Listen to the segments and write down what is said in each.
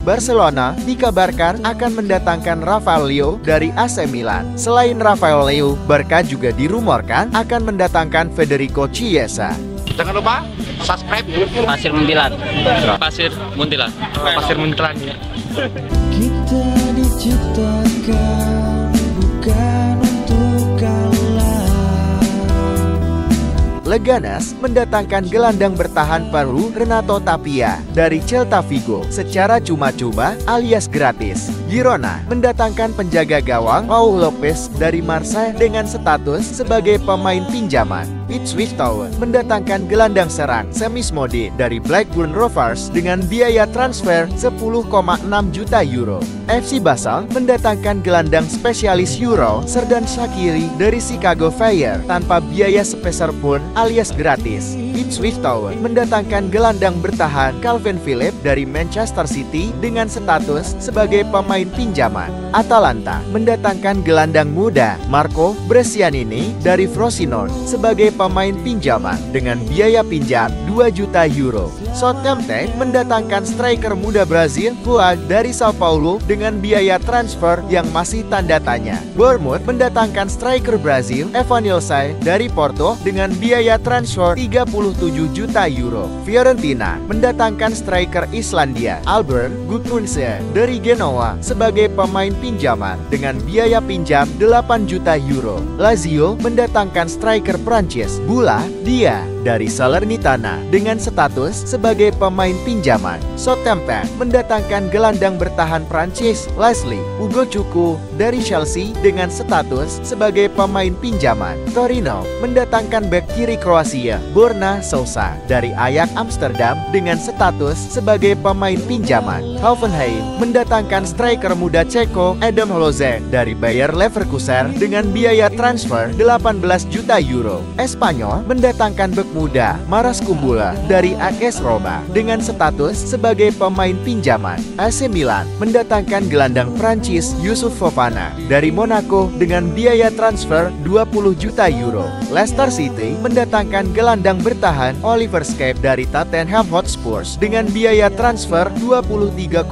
Barcelona dikabarkan akan mendatangkan Rafael Leao dari AC Milan. Selain Rafael Leao, Barca juga dirumorkan akan mendatangkan Federico Chiesa. Jangan lupa subscribe Pasir Muntilan. Pasir Muntilan. Pasir Muntilan ya. Kita diciptakan bukan untuk kalah. Leganes mendatangkan gelandang bertahan Peru Renato Tapia dari Celta Vigo secara cuma-cuma alias gratis. Girona mendatangkan penjaga gawang Raul Lopez dari Marseille dengan status sebagai pemain pinjaman. Ipswich Town mendatangkan gelandang serang Semis Mode dari Blackburn Rovers dengan biaya transfer 10,6 juta euro. FC Basel mendatangkan gelandang spesialis Euro Xherdan Shaqiri dari Chicago Fire tanpa biaya sepeser pun alias gratis. Ipswich Town mendatangkan gelandang bertahan Calvin Phillips dari Manchester City dengan status sebagai pemain pinjaman. Atalanta mendatangkan gelandang muda Marco Brescianini dari Frosinone sebagai pemain pinjaman dengan biaya pinjam 2 juta euro. Southampton mendatangkan striker muda Brazil Fuad dari Sao Paulo dengan biaya transfer yang masih tanda tanya. Bournemouth mendatangkan striker Brazil Evan Nilsson dari Porto dengan biaya transfer 37 juta euro. Fiorentina mendatangkan striker Islandia Albert Gudmundsson dari Genoa sebagai pemain pinjaman dengan biaya pinjam 8 juta euro. Lazio mendatangkan striker Prancis Boula Dia dari Salernitana dengan status sebagai pemain pinjaman. Southampton mendatangkan gelandang bertahan Prancis Leslie Ugochukwu dari Chelsea dengan status sebagai pemain pinjaman. Torino mendatangkan bek kiri Kroasia Borna Sosa dari Ajax Amsterdam dengan status sebagai pemain pinjaman. Hoffenheim mendatangkan striker muda Ceko Adam Holozen dari Bayer Leverkusen dengan biaya transfer 18 juta euro. Espanyol mendatangkan bek muda Maras Kumbula dari AS Roma dengan status sebagai pemain pinjaman. AC Milan mendatangkan gelandang Prancis Youssouf Fofana dari Monaco dengan biaya transfer 20 juta euro. Leicester City mendatangkan gelandang bertahan Oliver Skip dari Tottenham Hotspur dengan biaya transfer 23,5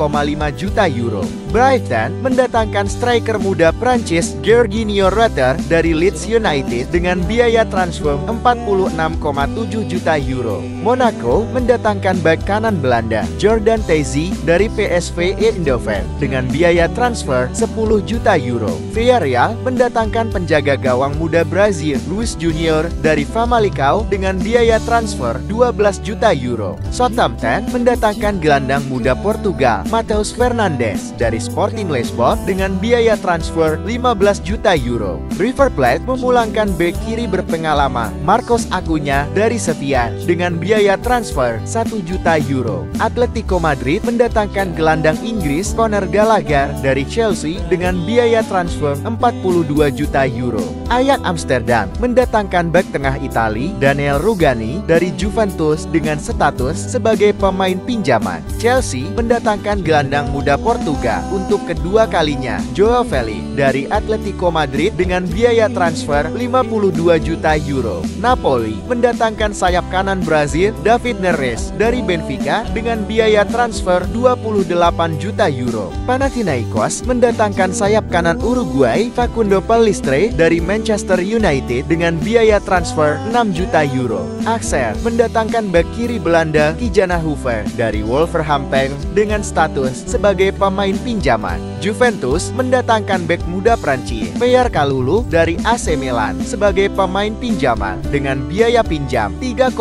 juta euro. Brighton mendatangkan striker muda Prancis Georginio Rutter dari Leeds United dengan biaya transfer 46,7 juta euro. Monaco mendatangkan bek kanan Belanda Jordan Tezi dari PSV Eindhoven dengan biaya transfer 10 juta euro. Villarreal mendatangkan penjaga gawang muda Brazil Luis Junior dari Famalicão dengan biaya transfer 12 juta euro. Southampton mendatangkan gelandang muda Portugal Matheus Fernandes dari Sporting Lisbon dengan biaya transfer 15 juta euro. River Plate memulangkan bek kiri berpengalaman Marcos Acuna dari Sevilla dengan biaya transfer 1 juta euro. Atletico Madrid mendatangkan gelandang Inggris Conor Gallagher dari Chelsea dengan biaya transfer 42 juta euro. Ajax Amsterdam mendatangkan bek tengah Itali Daniel Rugani dari Juventus dengan status sebagai pemain pinjaman. Chelsea mendatangkan gelandang muda Portugal untuk kedua kalinya Joao Felix dari Atletico Madrid dengan biaya transfer 52 juta euro. Napoli mendatangkan sayap kanan Brazil David Neres dari Benfica dengan biaya transfer 28 juta euro. Panathinaikos mendatangkan sayap kanan Uruguay Facundo Pellistri dari Manchester United dengan biaya transfer 6 juta euro. Auxerre mendatangkan bek kiri Belanda Kijana Hoever dari Wolverhampton dengan status sebagai pemain pinjaman. Juventus mendatangkan bek muda Prancis Pierre Kalulu dari AC Milan sebagai pemain pinjaman dengan biaya pinjam 3,3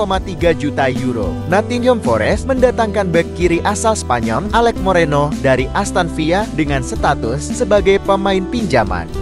juta euro. Nottingham Forest mendatangkan bek kiri asal Spanyol Alex Moreno dari Aston Villa dengan status sebagai pemain pinjaman.